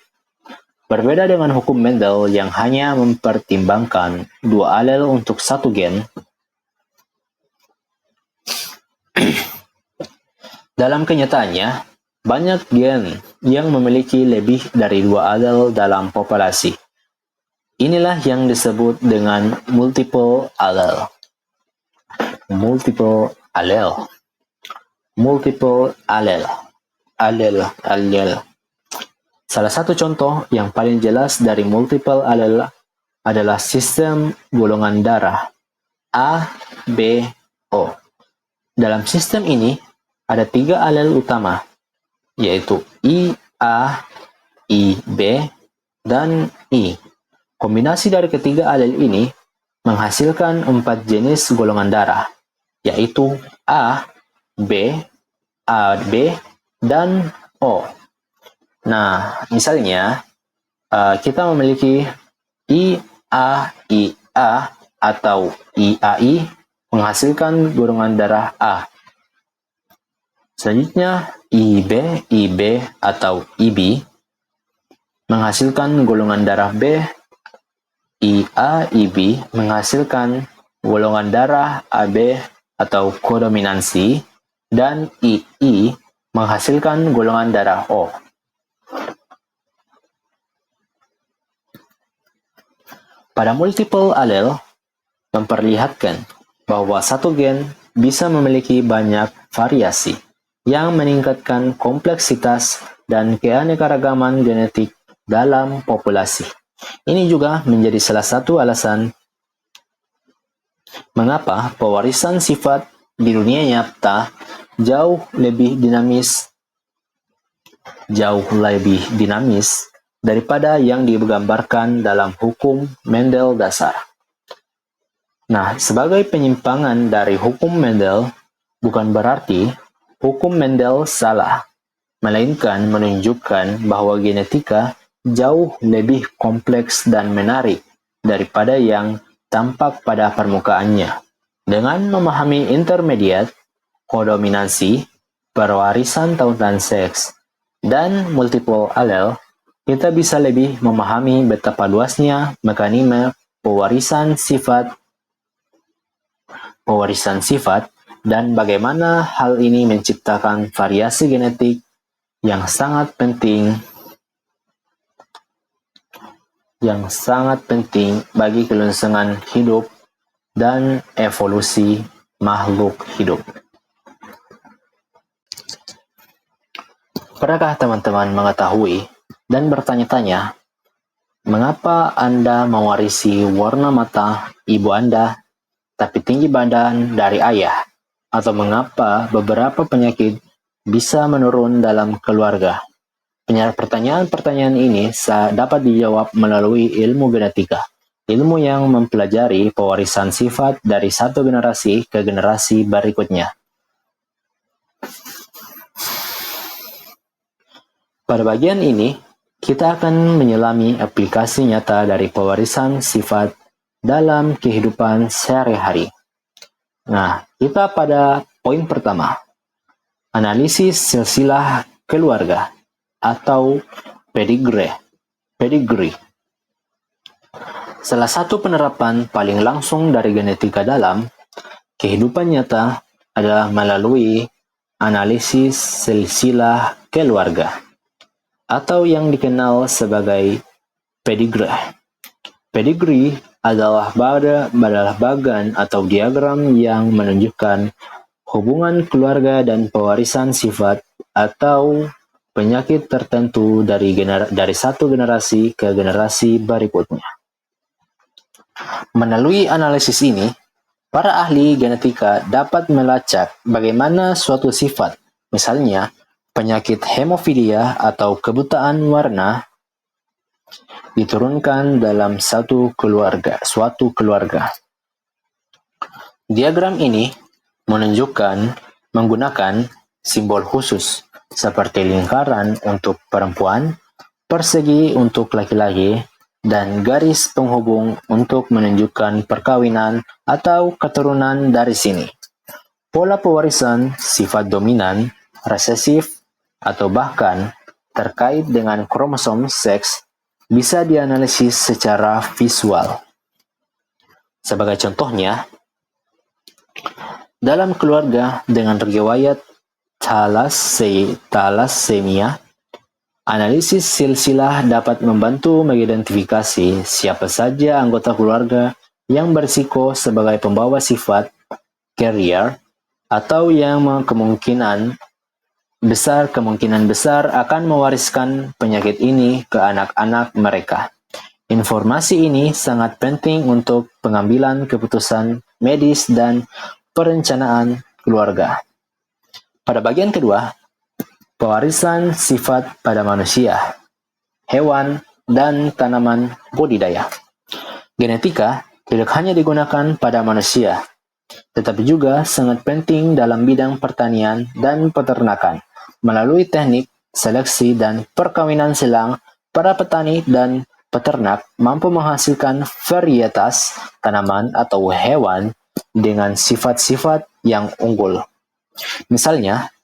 berbeda dengan hukum Mendel yang hanya mempertimbangkan dua alel untuk satu gen. Dalam kenyataannya, banyak gen yang memiliki lebih dari dua alel dalam populasi. Inilah yang disebut dengan multiple allele. Multiple allele. Salah satu contoh yang paling jelas dari multiple allele adalah sistem golongan darah A, B, O. Dalam sistem ini, ada 3 alel utama, yaitu I, A, I, B, dan I. Kombinasi dari ketiga alel ini menghasilkan 4 jenis golongan darah, yaitu A, B, AB, dan O. Nah, misalnya, kita memiliki IAIA atau IAI menghasilkan golongan darah A. Selanjutnya, IB atau IB menghasilkan golongan darah B. IB menghasilkan golongan darah AB atau kodominansi, dan II menghasilkan golongan darah O. Pada multiple allele, memperlihatkan bahwa satu gen bisa memiliki banyak variasi yang meningkatkan kompleksitas dan keanekaragaman genetik dalam populasi. Ini juga menjadi salah satu alasan mengapa pewarisan sifat di dunia nyata jauh lebih dinamis daripada yang digambarkan dalam hukum Mendel dasar. Nah, sebagai penyimpangan dari hukum Mendel, bukan berarti hukum Mendel salah, melainkan menunjukkan bahwa genetika jauh lebih kompleks dan menarik daripada yang tampak pada permukaannya. Dengan memahami intermediate, kodominasi, pewarisan tautan seks, dan multiple allele, kita bisa lebih memahami betapa luasnya mekanisme pewarisan sifat dan bagaimana hal ini menciptakan variasi genetik yang sangat penting bagi kelangsungan hidup dan evolusi makhluk hidup. Pernahkah teman-teman mengetahui dan bertanya-tanya, mengapa Anda mewarisi warna mata ibu Anda tapi tinggi badan dari ayah? Atau mengapa beberapa penyakit bisa menurun dalam keluarga? Pertanyaan-pertanyaan ini dapat dijawab melalui ilmu genetika, ilmu yang mempelajari pewarisan sifat dari satu generasi ke generasi berikutnya. Pada bagian ini, kita akan menyelami aplikasi nyata dari pewarisan sifat dalam kehidupan sehari-hari. Nah, kita pada poin pertama, analisis silsilah keluarga atau pedigree. Salah satu penerapan paling langsung dari genetika dalam kehidupan nyata adalah melalui analisis silsilah keluarga atau yang dikenal sebagai pedigree. Pedigree adalah bagan atau diagram yang menunjukkan hubungan keluarga dan pewarisan sifat atau penyakit tertentu dari satu generasi ke generasi berikutnya. Melalui analisis ini, para ahli genetika dapat melacak bagaimana suatu sifat, misalnya penyakit hemofilia atau kebutaan warna, diturunkan dalam suatu keluarga. Diagram ini menggunakan simbol khusus seperti lingkaran untuk perempuan, persegi untuk laki-laki, dan garis penghubung untuk menunjukkan perkawinan atau keturunan dari sini. Pola pewarisan sifat dominan, resesif, atau bahkan terkait dengan kromosom seks bisa dianalisis secara visual. Sebagai contohnya, dalam keluarga dengan riwayat thalassemia, analisis silsilah dapat membantu mengidentifikasi siapa saja anggota keluarga yang berisiko sebagai pembawa sifat carrier atau yang kemungkinan besar akan mewariskan penyakit ini ke anak-anak mereka. Informasi ini sangat penting untuk pengambilan keputusan medis dan perencanaan keluarga. Pada bagian kedua, pewarisan sifat pada manusia, hewan, dan tanaman budidaya. Genetika tidak hanya digunakan pada manusia, tetapi juga sangat penting dalam bidang pertanian dan peternakan. Melalui teknik seleksi dan perkawinan silang, para petani dan peternak mampu menghasilkan varietas tanaman atau hewan dengan sifat-sifat yang unggul. Misalnya,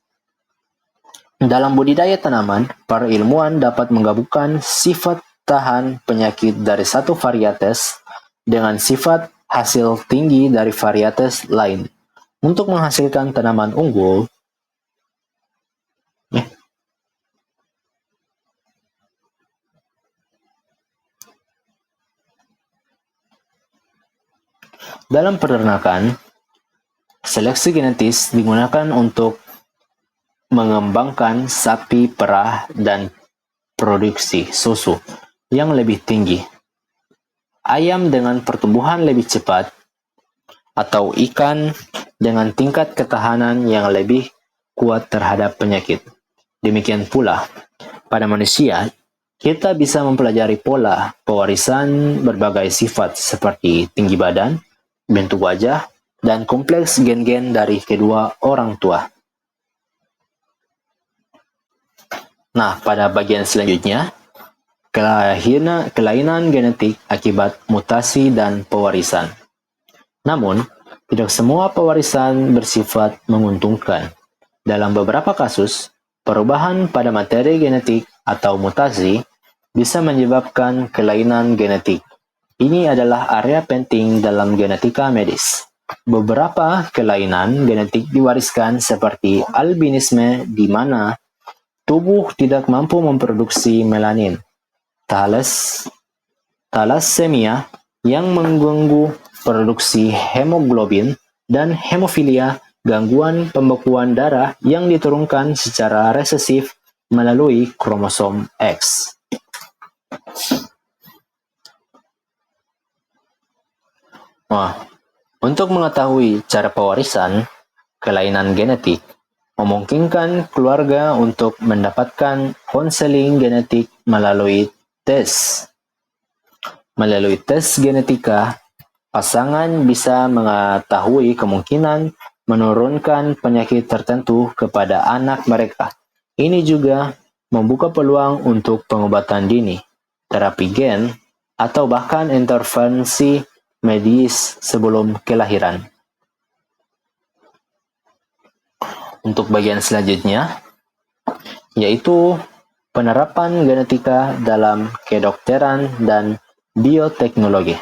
dalam budidaya tanaman, para ilmuwan dapat menggabungkan sifat tahan penyakit dari satu varietas dengan sifat hasil tinggi dari varietas lain untuk menghasilkan tanaman unggul. Dalam peternakan, seleksi genetis digunakan untuk mengembangkan sapi perah dan produksi susu yang lebih tinggi, ayam dengan pertumbuhan lebih cepat, atau ikan dengan tingkat ketahanan yang lebih kuat terhadap penyakit. Demikian pula, pada manusia, kita bisa mempelajari pola pewarisan berbagai sifat seperti tinggi badan, bentuk wajah, dan kompleks gen-gen dari kedua orang tua. Nah, pada bagian selanjutnya, kelainan genetik akibat mutasi dan pewarisan. Namun, tidak semua pewarisan bersifat menguntungkan. Dalam beberapa kasus, perubahan pada materi genetik atau mutasi bisa menyebabkan kelainan genetik. Ini adalah area penting dalam genetika medis. Beberapa kelainan genetik diwariskan seperti albinisme di mana tubuh tidak mampu memproduksi melanin, thalassemia yang mengganggu produksi hemoglobin, dan hemofilia, gangguan pembekuan darah yang diturunkan secara resesif melalui kromosom X. Untuk mengetahui cara pewarisan kelainan genetik, memungkinkan keluarga untuk mendapatkan konseling genetik melalui tes. Melalui tes genetika, pasangan bisa mengetahui kemungkinan menurunkan penyakit tertentu kepada anak mereka. Ini juga membuka peluang untuk pengobatan dini, terapi gen, atau bahkan intervensi medis sebelum kelahiran. Untuk bagian selanjutnya, yaitu penerapan genetika dalam kedokteran dan bioteknologi.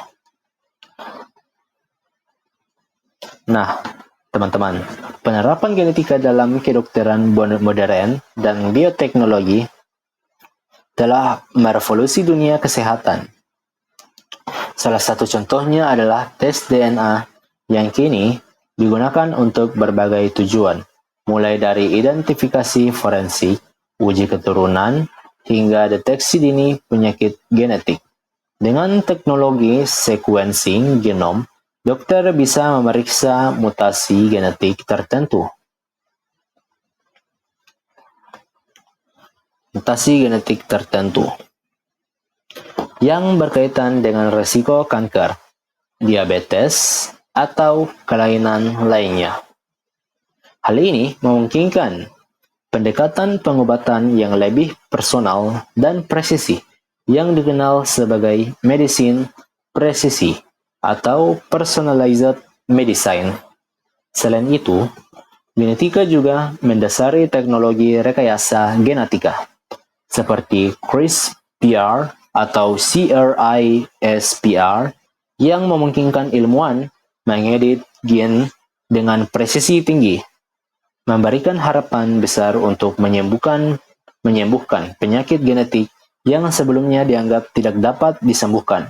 Nah, teman-teman, penerapan genetika dalam kedokteran modern dan bioteknologi telah merevolusi dunia kesehatan. Salah satu contohnya adalah tes DNA yang kini digunakan untuk berbagai tujuan, mulai dari identifikasi forensik, uji keturunan, hingga deteksi dini penyakit genetik. Dengan teknologi sequencing genom, dokter bisa memeriksa mutasi genetik tertentu. Mutasi genetik tertentu yang berkaitan dengan risiko kanker, diabetes, atau kelainan lainnya. Hal ini memungkinkan pendekatan pengobatan yang lebih personal dan presisi yang dikenal sebagai medicine presisi atau personalized medicine. Selain itu, genetika juga mendasari teknologi rekayasa genetika seperti CRISPR atau CRISPR yang memungkinkan ilmuwan mengedit gen dengan presisi tinggi, memberikan harapan besar untuk menyembuhkan penyakit genetik yang sebelumnya dianggap tidak dapat disembuhkan.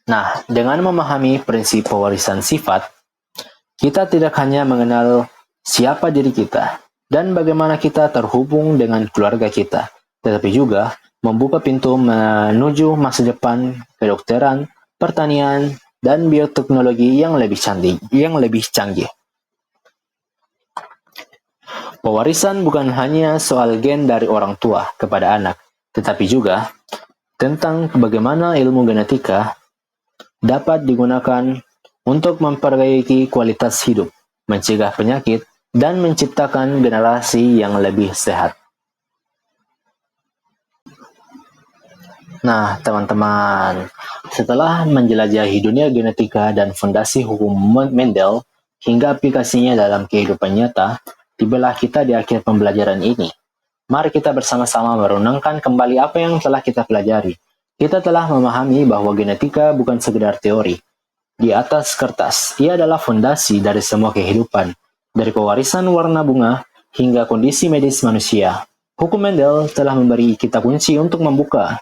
Nah, dengan memahami prinsip pewarisan sifat, kita tidak hanya mengenal siapa diri kita dan bagaimana kita terhubung dengan keluarga kita, tetapi juga membuka pintu menuju masa depan kedokteran, pertanian, dan bioteknologi yang lebih canggih. Pewarisan bukan hanya soal gen dari orang tua kepada anak, tetapi juga tentang bagaimana ilmu genetika dapat digunakan untuk memperbaiki kualitas hidup, mencegah penyakit, dan menciptakan generasi yang lebih sehat. Nah, teman-teman, setelah menjelajahi dunia genetika dan fondasi hukum Mendel hingga aplikasinya dalam kehidupan nyata, tibalah kita di akhir pembelajaran ini. Mari kita bersama-sama merenungkan kembali apa yang telah kita pelajari. Kita telah memahami bahwa genetika bukan sekedar teori. Di atas kertas, ia adalah fondasi dari semua kehidupan, dari pewarisan warna bunga hingga kondisi medis manusia. Hukum Mendel telah memberi kita kunci untuk membuka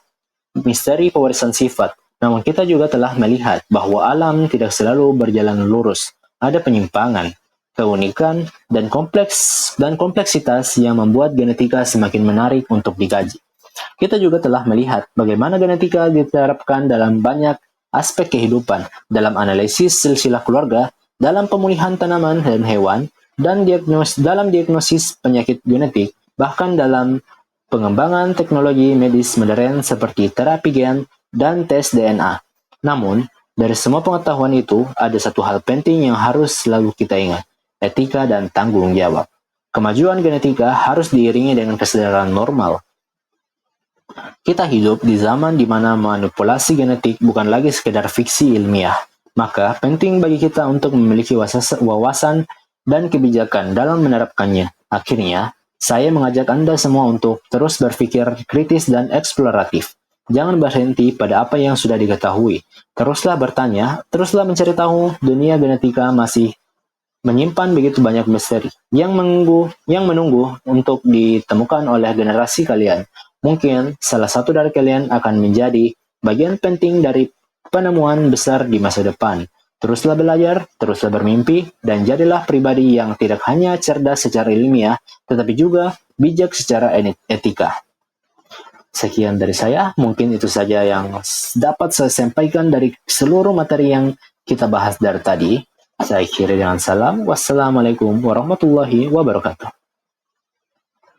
misteri pewarisan sifat Namun kita juga telah melihat bahwa alam tidak selalu berjalan lurus. Ada penyimpangan, keunikan, dan kompleksitas yang membuat genetika semakin menarik untuk dikaji. Kita juga telah melihat bagaimana genetika diterapkan dalam banyak aspek kehidupan, dalam analisis silsilah keluarga, dalam pemulihan tanaman dan hewan, dan dalam diagnosis penyakit genetik, bahkan dalam pengembangan teknologi medis modern seperti terapi gen dan tes DNA. Namun, dari semua pengetahuan itu, ada satu hal penting yang harus selalu kita ingat, etika dan tanggung jawab. Kemajuan genetika harus diiringi dengan kesadaran normal. Kita hidup di zaman di mana manipulasi genetik bukan lagi sekedar fiksi ilmiah. Maka penting bagi kita untuk memiliki wawasan dan kebijakan dalam menerapkannya. Akhirnya, saya mengajak Anda semua untuk terus berpikir kritis dan eksploratif. Jangan berhenti pada apa yang sudah diketahui. Teruslah bertanya, teruslah mencari tahu. Dunia genetika masih menyimpan begitu banyak misteri yang menunggu untuk ditemukan oleh generasi kalian. Mungkin salah satu dari kalian akan menjadi bagian penting dari penemuan besar di masa depan. Teruslah belajar, teruslah bermimpi, dan jadilah pribadi yang tidak hanya cerdas secara ilmiah, tetapi juga bijak secara etika. Sekian dari saya, mungkin itu saja yang dapat saya sampaikan dari seluruh materi yang kita bahas dari tadi. Saya akhiri dengan salam. Wassalamualaikum warahmatullahi wabarakatuh.